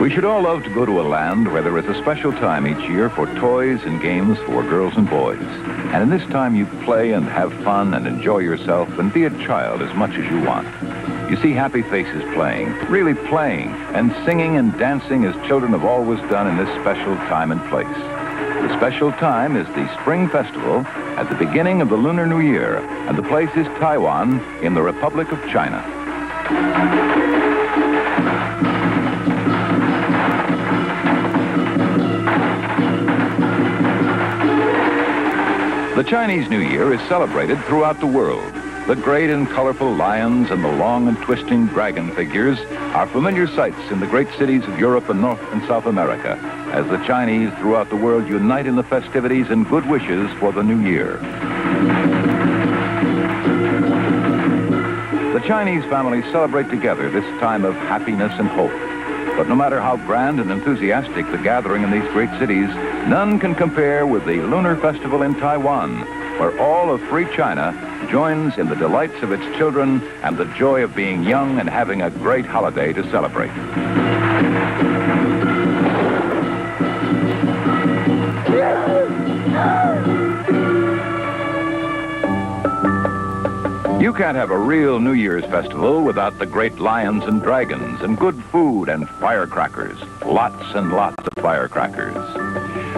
We should all love to go to a land where there is a special time each year for toys and games for girls and boys. And in this time you play and have fun and enjoy yourself and be a child as much as you want. You see happy faces playing, really playing, and singing and dancing as children have always done in this special time and place. The special time is the Spring Festival at the beginning of the Lunar New Year, and the place is Taiwan in the Republic of China. The Chinese New Year is celebrated throughout the world. The great and colorful lions and the long and twisting dragon figures are familiar sights in the great cities of Europe and North and South America, as the Chinese throughout the world unite in the festivities and good wishes for the new year. The Chinese families celebrate together this time of happiness and hope. But no matter how grand and enthusiastic the gathering in these great cities, none can compare with the Lunar Festival in Taiwan, where all of free China joins in the delights of its children and the joy of being young and having a great holiday to celebrate. You can't have a real New Year's festival without the great lions and dragons and good food and firecrackers. Lots and lots of firecrackers.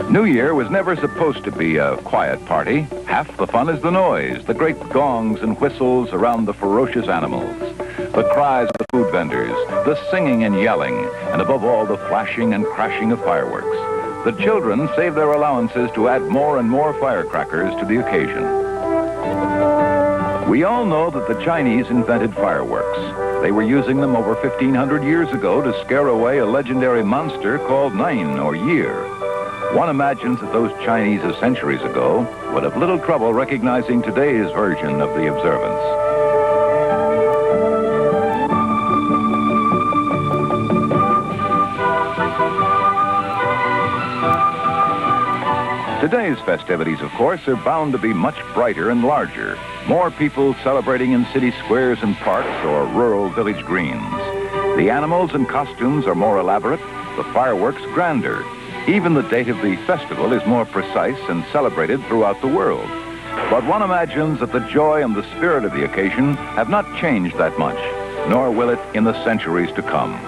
New Year was never supposed to be a quiet party. Half the fun is the noise, the great gongs and whistles around the ferocious animals, the cries of the food vendors, the singing and yelling, and above all, the flashing and crashing of fireworks. The children save their allowances to add more and more firecrackers to the occasion. We all know that the Chinese invented fireworks. They were using them over 1,500 years ago to scare away a legendary monster called Nine, or Year. One imagines that those Chinese of centuries ago would have little trouble recognizing today's version of the observance. Today's festivities, of course, are bound to be much brighter and larger. More people celebrating in city squares and parks or rural village greens. The animals and costumes are more elaborate, the fireworks grander. Even the date of the festival is more precise and celebrated throughout the world. But one imagines that the joy and the spirit of the occasion have not changed that much, nor will it in the centuries to come.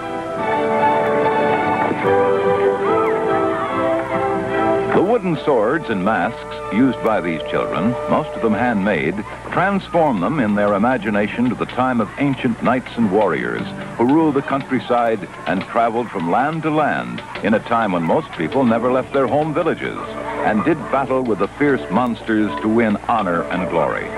The wooden swords and masks used by these children, most of them handmade, transform them in their imagination to the time of ancient knights and warriors who ruled the countryside and traveled from land to land in a time when most people never left their home villages and did battle with the fierce monsters to win honor and glory.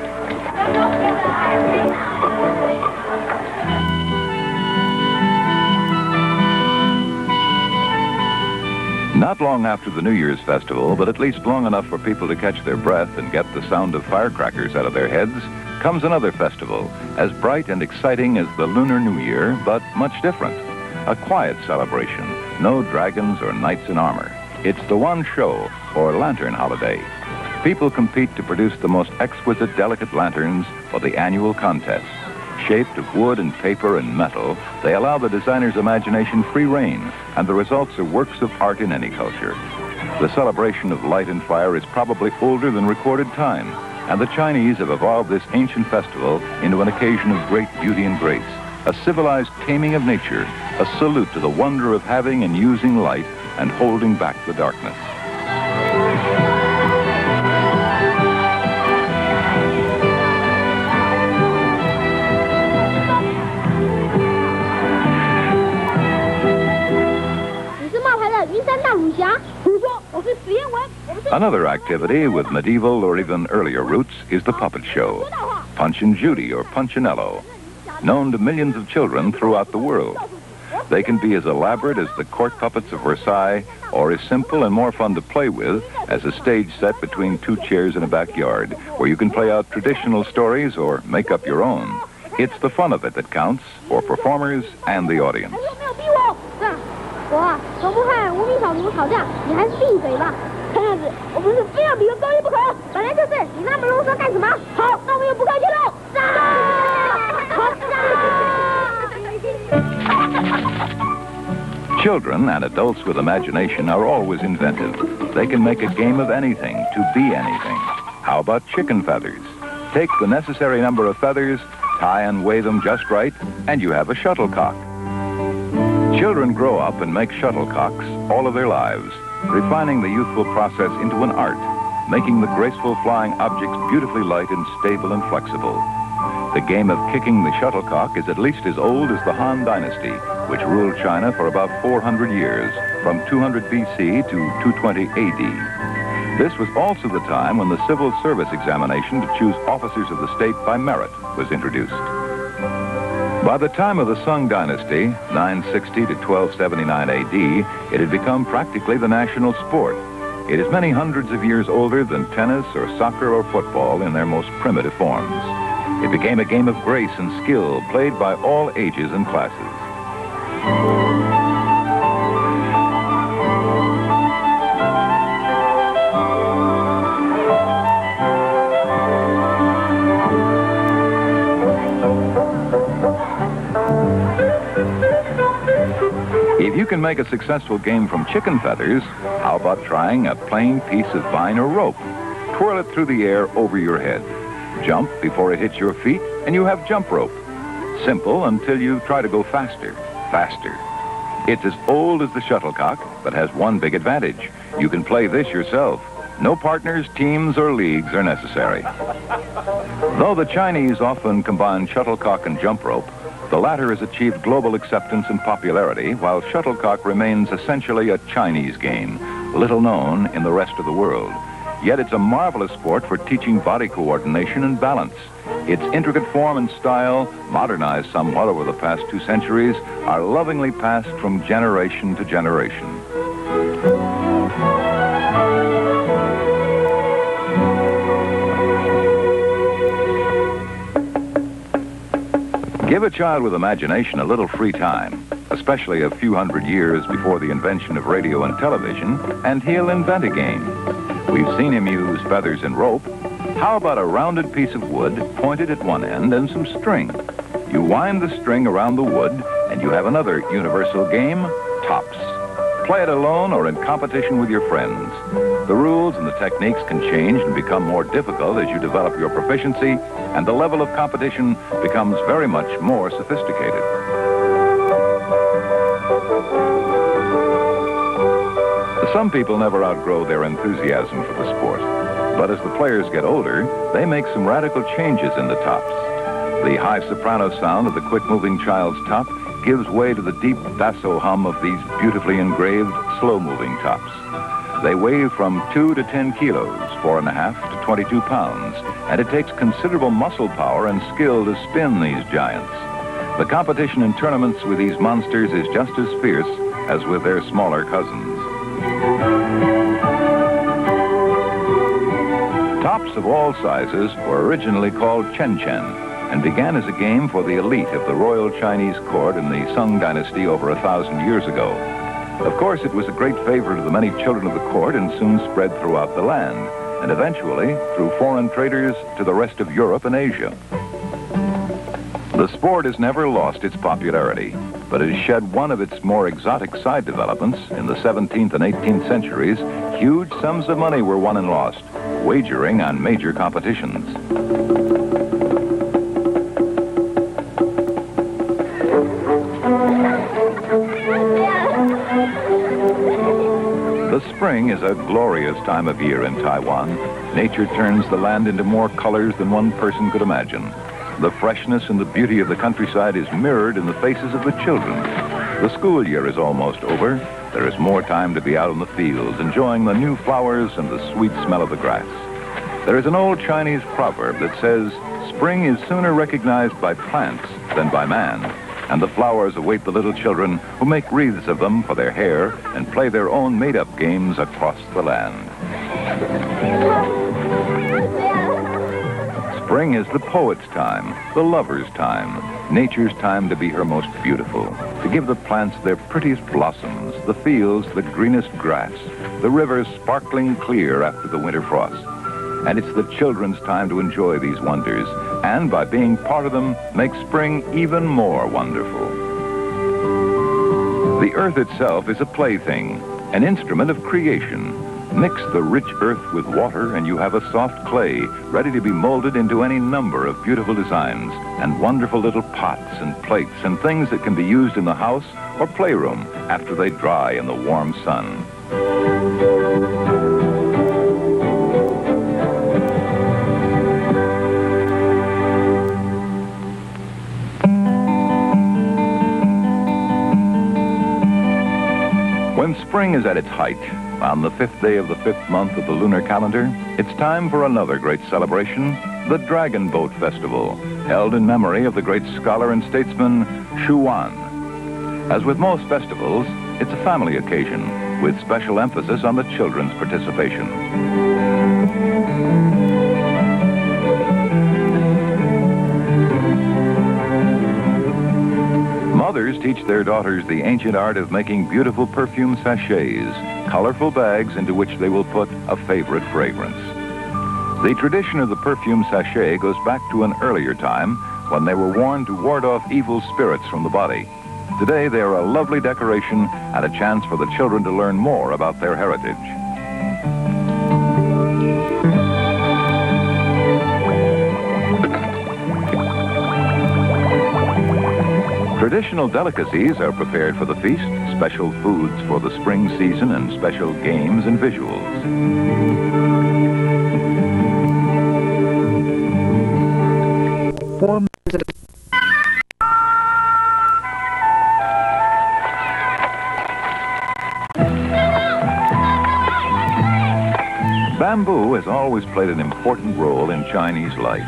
Not long after the New Year's festival, but at least long enough for people to catch their breath and get the sound of firecrackers out of their heads, comes another festival, as bright and exciting as the Lunar New Year, but much different. A quiet celebration, no dragons or knights in armor. It's the one show, or lantern holiday. People compete to produce the most exquisite, delicate lanterns for the annual contest. Shaped of wood and paper and metal, they allow the designer's imagination free rein, and the results are works of art in any culture. The celebration of light and fire is probably older than recorded time, and the Chinese have evolved this ancient festival into an occasion of great beauty and grace, a civilized taming of nature, a salute to the wonder of having and using light and holding back the darkness. Another activity with medieval or even earlier roots is the puppet show, Punch and Judy or Punchinello, known to millions of children throughout the world. They can be as elaborate as the court puppets of Versailles or as simple and more fun to play with as a stage set between two chairs in a backyard where you can play out traditional stories or make up your own. It's the fun of it that counts for performers and the audience. 我啊，从不和无名小卒吵架，你还是闭嘴吧。看样子，我们是非要比个高低不可。本来就是，你那么啰嗦干什么？好，那我们也不客气喽。Children and adults with imagination are always inventive. They can make a game of anything to be anything. How about chicken feathers? Take the necessary number of feathers, tie and weigh them just right, and you have a shuttlecock. Children grow up and make shuttlecocks all of their lives, refining the youthful process into an art, making the graceful flying objects beautifully light and stable and flexible. The game of kicking the shuttlecock is at least as old as the Han Dynasty, which ruled China for about 400 years, from 200 BC to 220 AD. This was also the time when the civil service examination to choose officers of the state by merit was introduced. By the time of the Sung Dynasty, 960 to 1279 AD, it had become practically the national sport. It is many hundreds of years older than tennis or soccer or football in their most primitive forms. It became a game of grace and skill played by all ages and classes. If you can make a successful game from chicken feathers, how about trying a plain piece of vine or rope? Twirl it through the air over your head. Jump before it hits your feet, and you have jump rope. Simple until you try to go faster, faster. It's as old as the shuttlecock, but has one big advantage. You can play this yourself. No partners, teams, or leagues are necessary. Though the Chinese often combine shuttlecock and jump rope, the latter has achieved global acceptance and popularity, while shuttlecock remains essentially a Chinese game, little known in the rest of the world. Yet it's a marvelous sport for teaching body coordination and balance. Its intricate form and style, modernized somewhat over the past 2 centuries, are lovingly passed from generation to generation. Give a child with imagination a little free time, especially a few hundred years before the invention of radio and television, and he'll invent a game. We've seen him use feathers and rope. How about a rounded piece of wood pointed at one end and some string? You wind the string around the wood, and you have another universal game, tops. Play it alone or in competition with your friends. The rules and the techniques can change and become more difficult as you develop your proficiency, and the level of competition becomes very much more sophisticated. Some people never outgrow their enthusiasm for the sport, but as the players get older, they make some radical changes in the tops. The high soprano sound of the quick-moving child's top gives way to the deep basso hum of these beautifully engraved, slow-moving tops. They weigh from 2 to 10 kilos, 4.5 to 22 pounds, and it takes considerable muscle power and skill to spin these giants. The competition in tournaments with these monsters is just as fierce as with their smaller cousins. Tops of all sizes were originally called chen-chen and began as a game for the elite of the Royal Chinese court in the Sung Dynasty over 1,000 years ago. Of course, it was a great favorite of the many children of the court and soon spread throughout the land, and eventually through foreign traders to the rest of Europe and Asia. The sport has never lost its popularity, but has shed one of its more exotic side developments. In the 17th and 18th centuries, huge sums of money were won and lost, wagering on major competitions. The spring is a glorious time of year in Taiwan. Nature turns the land into more colors than one person could imagine. The freshness and the beauty of the countryside is mirrored in the faces of the children. The school year is almost over. There is more time to be out in the fields, enjoying the new flowers and the sweet smell of the grass. There is an old Chinese proverb that says, spring is sooner recognized by plants than by man, and the flowers await the little children who make wreaths of them for their hair and play their own made-up games across the land. Spring is the poet's time, the lover's time, nature's time to be her most beautiful. to give the plants their prettiest blossoms, the fields the greenest grass, the rivers sparkling clear after the winter frost. And it's the children's time to enjoy these wonders, and by being part of them, make spring even more wonderful. The earth itself is a plaything, an instrument of creation. Mix the rich earth with water and you have a soft clay ready to be molded into any number of beautiful designs and wonderful little pots and plates and things that can be used in the house or playroom after they dry in the warm sun. When spring is at its height, on the 5th day of the 5th month of the lunar calendar, it's time for another great celebration, the Dragon Boat Festival, held in memory of the great scholar and statesman Xuan. As with most festivals, it's a family occasion, with special emphasis on the children's participation. Mothers teach their daughters the ancient art of making beautiful perfume sachets, colorful bags into which they will put a favorite fragrance. The tradition of the perfume sachet goes back to an earlier time when they were worn to ward off evil spirits from the body. Today they are a lovely decoration and a chance for the children to learn more about their heritage. Traditional delicacies are prepared for the feast, special foods for the spring season, and special games and visuals. Bamboo has always played an important role in Chinese life.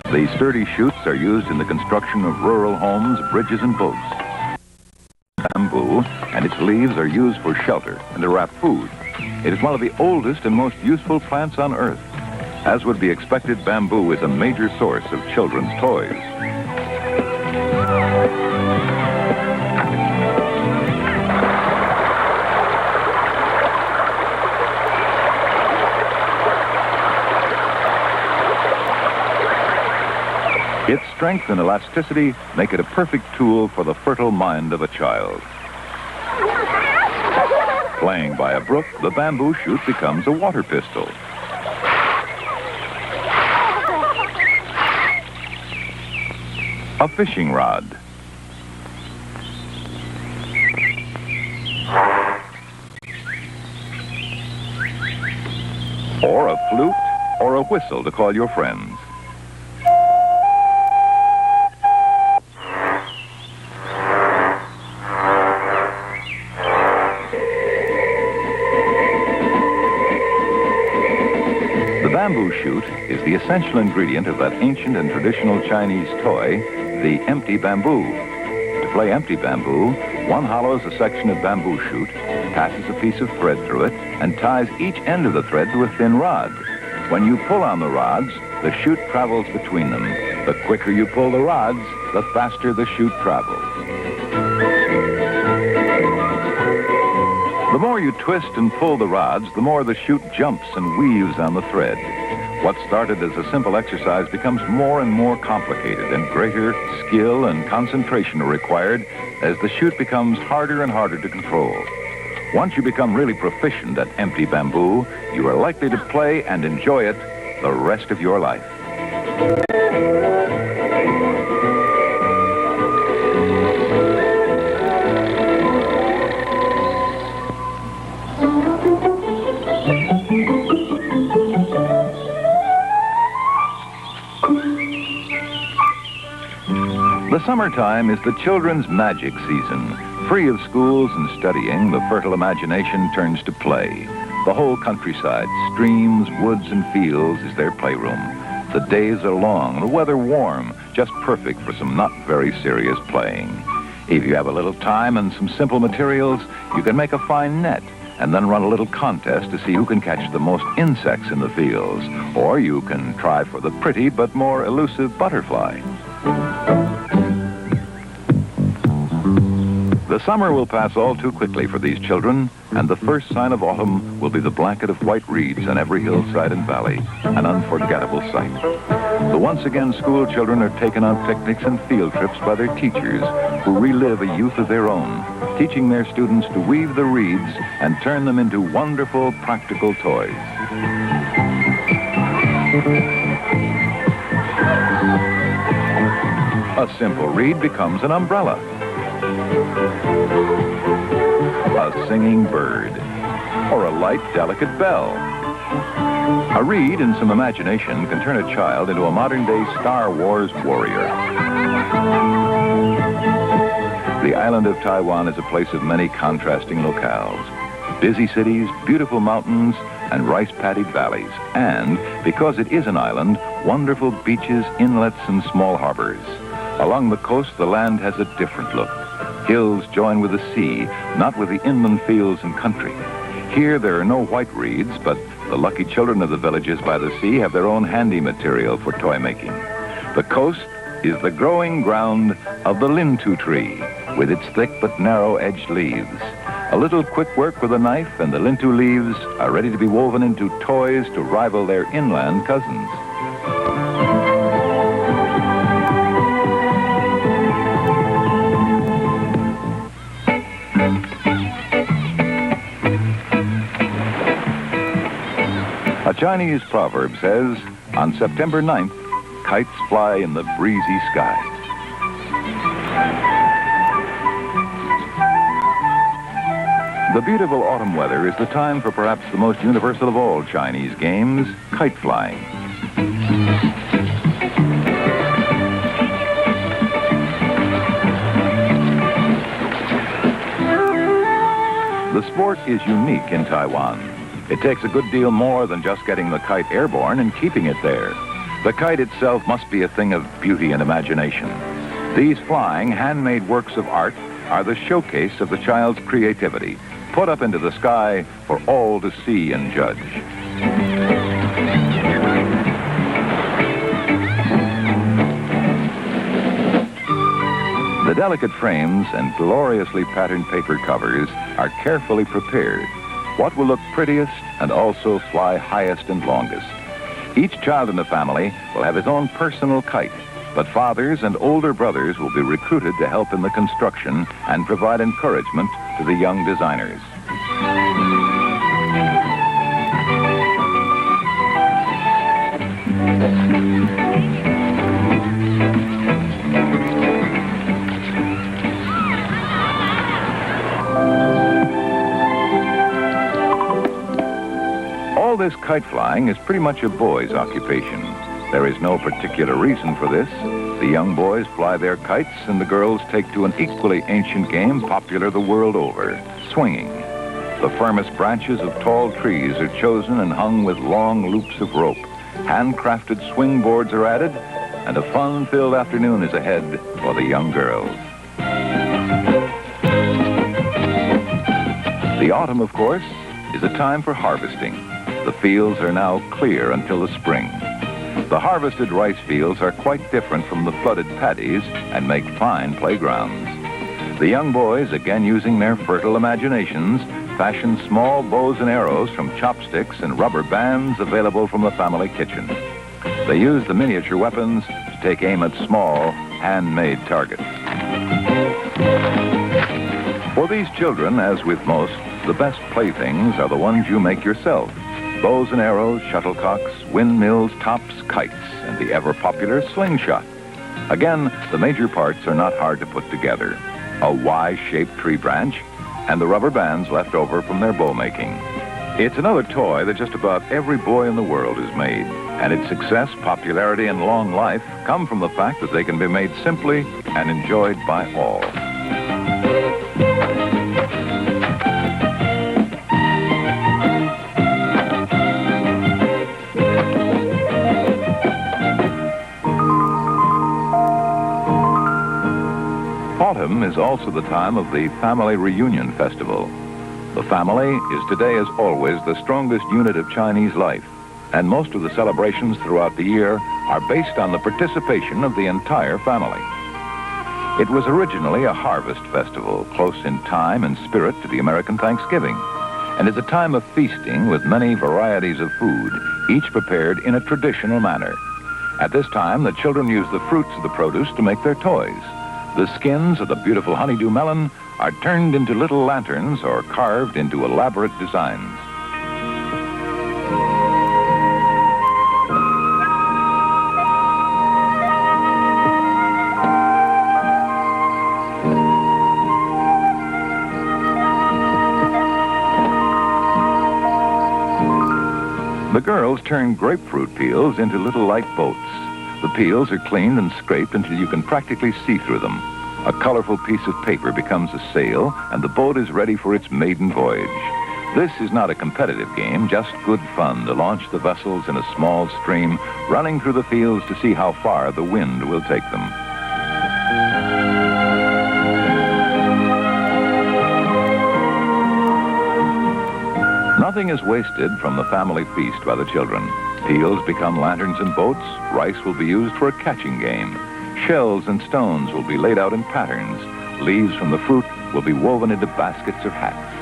The sturdy shoots are used in the construction of rural homes, bridges, and boats. Bamboo and its leaves are used for shelter and to wrap food. It is one of the oldest and most useful plants on earth. As would be expected, bamboo is a major source of children's toys. Its strength and elasticity make it a perfect tool for the fertile mind of a child. Playing by a brook, the bamboo shoot becomes a water pistol. A fishing rod. Or a flute or a whistle to call your friends. The bamboo shoot is the essential ingredient of that ancient and traditional Chinese toy, the empty bamboo. To play empty bamboo, one hollows a section of bamboo shoot, passes a piece of thread through it, and ties each end of the thread to a thin rod. When you pull on the rods, the shoot travels between them. The quicker you pull the rods, the faster the shoot travels. The more you twist and pull the rods, the more the shoot jumps and weaves on the thread. What started as a simple exercise becomes more and more complicated, and greater skill and concentration are required as the shoot becomes harder and harder to control. Once you become really proficient at empty bamboo, you are likely to play and enjoy it the rest of your life. The summertime is the children's magic season. Free of schools and studying, the fertile imagination turns to play. The whole countryside, streams, woods, and fields is their playroom. The days are long, the weather warm, just perfect for some not very serious playing. If you have a little time and some simple materials, you can make a fine net and then run a little contest to see who can catch the most insects in the fields. Or you can try for the pretty but more elusive butterfly. The summer will pass all too quickly for these children, and the first sign of autumn will be the blanket of white reeds on every hillside and valley, an unforgettable sight. The once again school children are taken on picnics and field trips by their teachers, who relive a youth of their own, teaching their students to weave the reeds and turn them into wonderful, practical toys. A simple reed becomes an umbrella, a singing bird, or a light, delicate bell. A reed and some imagination can turn a child into a modern-day Star Wars warrior. The island of Taiwan is a place of many contrasting locales. Busy cities, beautiful mountains, and rice-paddied valleys. And, because it is an island, wonderful beaches, inlets, and small harbors. Along the coast, the land has a different look. Hills join with the sea, not with the inland fields and country. Here, there are no white reeds, but the lucky children of the villages by the sea have their own handy material for toy making. The coast is the growing ground of the lintu tree, with its thick but narrow-edged leaves. A little quick work with a knife, and the lintu leaves are ready to be woven into toys to rival their inland cousins. A Chinese proverb says, on September 9th, kites fly in the breezy sky. The beautiful autumn weather is the time for perhaps the most universal of all Chinese games, kite flying. The sport is unique in Taiwan. It takes a good deal more than just getting the kite airborne and keeping it there. The kite itself must be a thing of beauty and imagination. These flying, handmade works of art are the showcase of the child's creativity, put up into the sky for all to see and judge. The delicate frames and gloriously patterned paper covers are carefully prepared. What will look prettiest and also fly highest and longest. Each child in the family will have his own personal kite, but fathers and older brothers will be recruited to help in the construction and provide encouragement to the young designers. All this kite flying is pretty much a boy's occupation. There is no particular reason for this. The young boys fly their kites and the girls take to an equally ancient game popular the world over, swinging. The firmest branches of tall trees are chosen and hung with long loops of rope. Handcrafted swing boards are added, and a fun-filled afternoon is ahead for the young girls. The autumn, of course, is a time for harvesting. The fields are now clear until the spring. The harvested rice fields are quite different from the flooded paddies and make fine playgrounds. The young boys, again using their fertile imaginations, fashion small bows and arrows from chopsticks and rubber bands available from the family kitchen. They use the miniature weapons to take aim at small, handmade targets. For these children, as with most, the best playthings are the ones you make yourself. Bows and arrows, shuttlecocks, windmills, tops, kites, and the ever-popular slingshot. Again, the major parts are not hard to put together. A Y-shaped tree branch, and the rubber bands left over from their bow making. It's another toy that just about every boy in the world has made, and its success, popularity, and long life come from the fact that they can be made simply and enjoyed by all. Autumn is also the time of the Family Reunion Festival. The family is today, as always, the strongest unit of Chinese life, and most of the celebrations throughout the year are based on the participation of the entire family. It was originally a harvest festival, close in time and spirit to the American Thanksgiving, and is a time of feasting with many varieties of food, each prepared in a traditional manner. At this time, the children use the fruits of the produce to make their toys. The skins of the beautiful honeydew melon are turned into little lanterns or carved into elaborate designs. The girls turn grapefruit peels into little light boats. The peels are cleaned and scraped until you can practically see through them. A colorful piece of paper becomes a sail, and the boat is ready for its maiden voyage. This is not a competitive game, just good fun to launch the vessels in a small stream, running through the fields to see how far the wind will take them. Nothing is wasted from the family feast by the children. Peels become lanterns and boats. Rice will be used for a catching game. Shells and stones will be laid out in patterns. Leaves from the fruit will be woven into baskets or hats.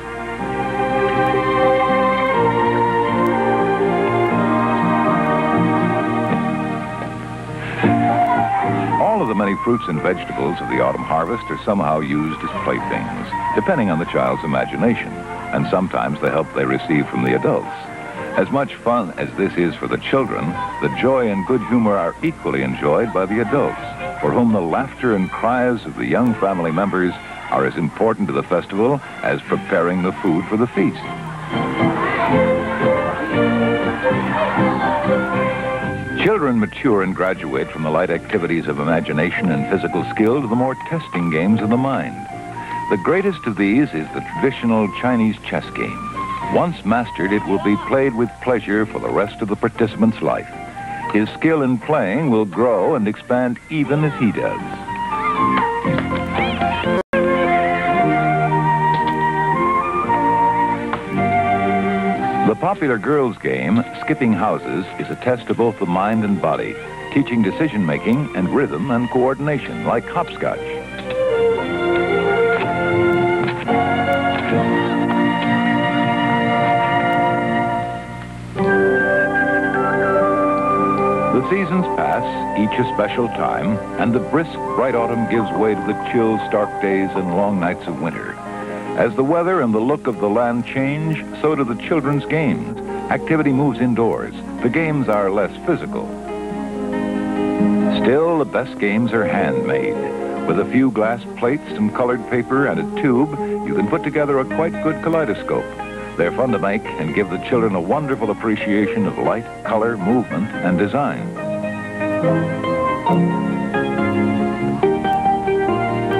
All of the many fruits and vegetables of the autumn harvest are somehow used as playthings, depending on the child's imagination, and sometimes the help they receive from the adults. As much fun as this is for the children, the joy and good humor are equally enjoyed by the adults, for whom the laughter and cries of the young family members are as important to the festival as preparing the food for the feast. Children mature and graduate from the light activities of imagination and physical skill to the more testing games of the mind. The greatest of these is the traditional Chinese chess game. Once mastered, it will be played with pleasure for the rest of the participant's life. His skill in playing will grow and expand even as he does. The popular girls' game, Skipping Houses, is a test of both the mind and body, teaching decision-making and rhythm and coordination like hopscotch. The seasons pass, each a special time, and the brisk, bright autumn gives way to the chill, stark days and long nights of winter. As the weather and the look of the land change, so do the children's games. Activity moves indoors. The games are less physical. Still, the best games are handmade. With a few glass plates, some colored paper, and a tube, you can put together a quite good kaleidoscope. They're fun to make and give the children a wonderful appreciation of light, color, movement, and design.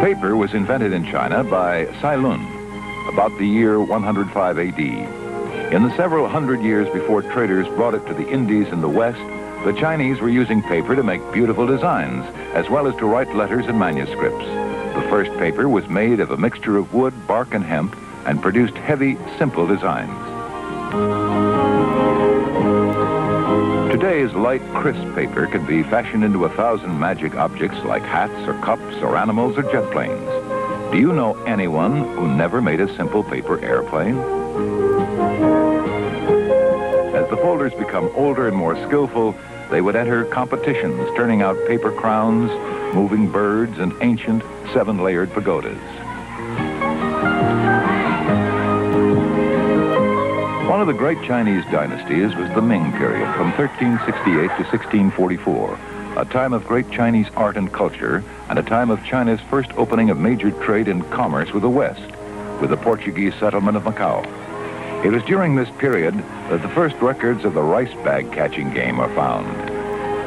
Paper was invented in China by Cai Lun about the year 105 AD. In the several hundred years before traders brought it to the Indies and the West, the Chinese were using paper to make beautiful designs, as well as to write letters and manuscripts. The first paper was made of a mixture of wood, bark, and hemp, and produced heavy, simple designs. Today's light, crisp paper can be fashioned into 1,000 magic objects like hats or cups or animals or jet planes. Do you know anyone who never made a simple paper airplane? As the folders become older and more skillful, they would enter competitions, turning out paper crowns, moving birds, and ancient 7-layered pagodas. One of the great Chinese dynasties was the Ming period, from 1368 to 1644, a time of great Chinese art and culture, and a time of China's first opening of major trade and commerce with the West, with the Portuguese settlement of Macau. It was during this period that the first records of the rice bag catching game are found.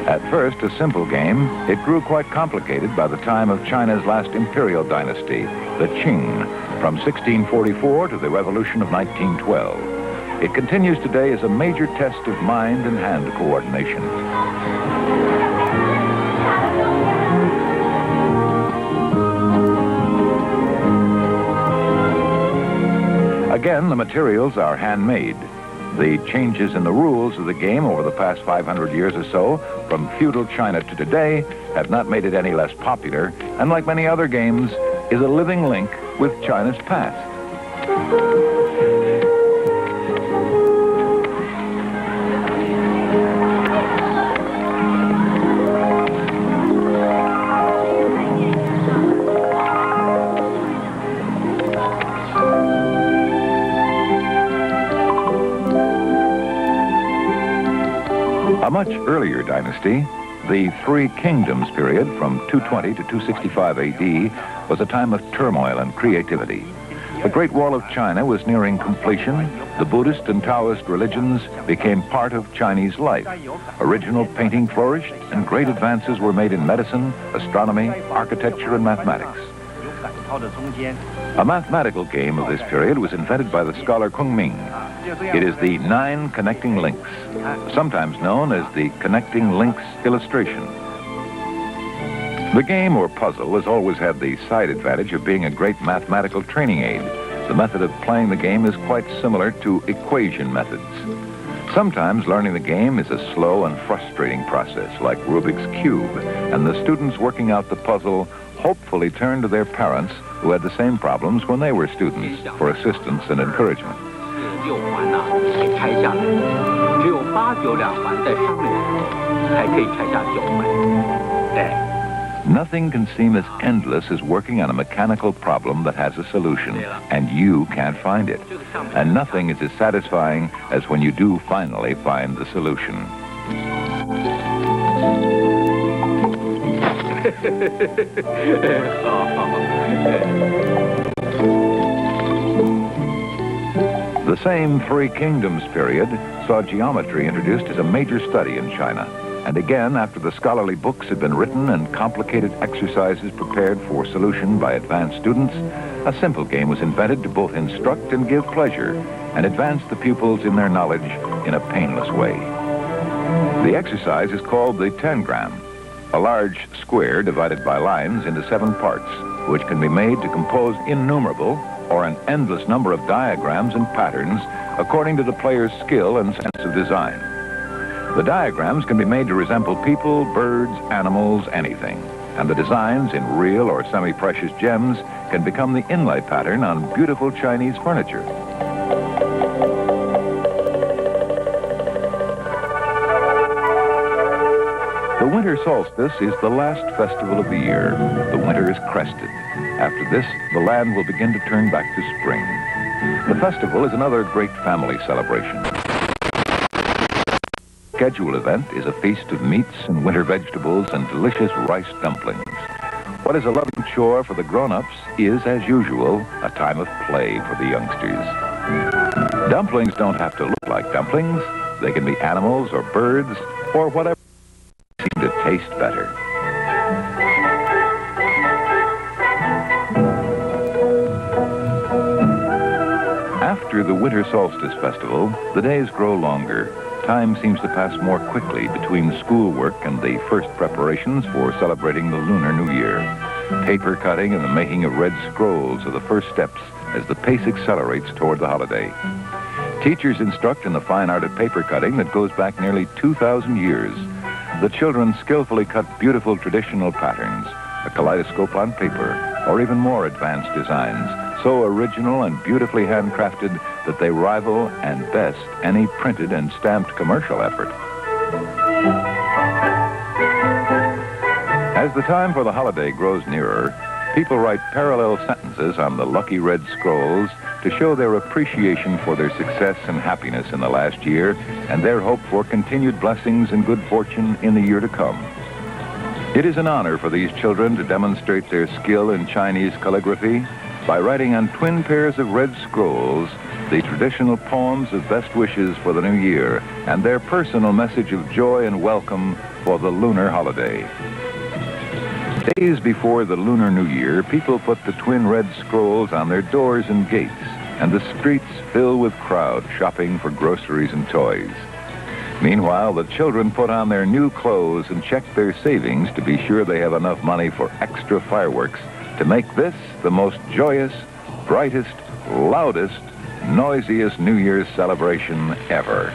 At first a simple game, it grew quite complicated by the time of China's last imperial dynasty, the Qing, from 1644 to the Revolution of 1912. It continues today as a major test of mind and hand coordination. Again, the materials are handmade. The changes in the rules of the game over the past 500 years or so, from feudal China to today, have not made it any less popular, and like many other games, is a living link with China's past. A much earlier dynasty, the Three Kingdoms period from 220 to 265 AD, was a time of turmoil and creativity. The Great Wall of China was nearing completion. The Buddhist and Taoist religions became part of Chinese life. Original painting flourished, and great advances were made in medicine, astronomy, architecture, and mathematics. A mathematical game of this period was invented by the scholar Kung Ming. It is the 9 connecting links, sometimes known as the connecting links illustration. The game or puzzle has always had the side advantage of being a great mathematical training aid. The method of playing the game is quite similar to equation methods. Sometimes learning the game is a slow and frustrating process, like Rubik's Cube, and the students working out the puzzle hopefully turn to their parents who had the same problems when they were students for assistance and encouragement. Nothing can seem as endless as working on a mechanical problem that has a solution, and you can't find it. And nothing is as satisfying as when you do finally find the solution. The same Three Kingdoms period saw geometry introduced as a major study in China. And again, after the scholarly books had been written and complicated exercises prepared for solution by advanced students, a simple game was invented to both instruct and give pleasure and advance the pupils in their knowledge in a painless way. The exercise is called the tangram, a large square divided by lines into 7 parts, which can be made to compose innumerable or an endless number of diagrams and patterns according to the player's skill and sense of design. The diagrams can be made to resemble people, birds, animals, anything, and the designs in real or semi-precious gems can become the inlay pattern on beautiful Chinese furniture. The winter solstice is the last festival of the year. The winter is crested. After this, the land will begin to turn back to spring. The festival is another great family celebration. The scheduled event is a feast of meats and winter vegetables and delicious rice dumplings. What is a loving chore for the grown-ups is, as usual, a time of play for the youngsters. Dumplings don't have to look like dumplings. They can be animals or birds or whatever seem to taste better. After the winter solstice festival, the days grow longer. Time seems to pass more quickly between schoolwork and the first preparations for celebrating the Lunar New Year. Paper cutting and the making of red scrolls are the first steps as the pace accelerates toward the holiday. Teachers instruct in the fine art of paper cutting that goes back nearly 2,000 years. The children skillfully cut beautiful traditional patterns, a kaleidoscope on paper, or even more advanced designs, so original and beautifully handcrafted that they rival and best any printed and stamped commercial effort. As the time for the holiday grows nearer, people write parallel sentences on the lucky red scrolls to show their appreciation for their success and happiness in the last year and their hope for continued blessings and good fortune in the year to come. It is an honor for these children to demonstrate their skill in Chinese calligraphy by writing on twin pairs of red scrolls the traditional poems of best wishes for the new year and their personal message of joy and welcome for the lunar holiday. Days before the Lunar New Year, people put the twin red scrolls on their doors and gates, and the streets fill with crowds shopping for groceries and toys. Meanwhile, the children put on their new clothes and check their savings to be sure they have enough money for extra fireworks to make this the most joyous, brightest, loudest, noisiest New Year's celebration ever.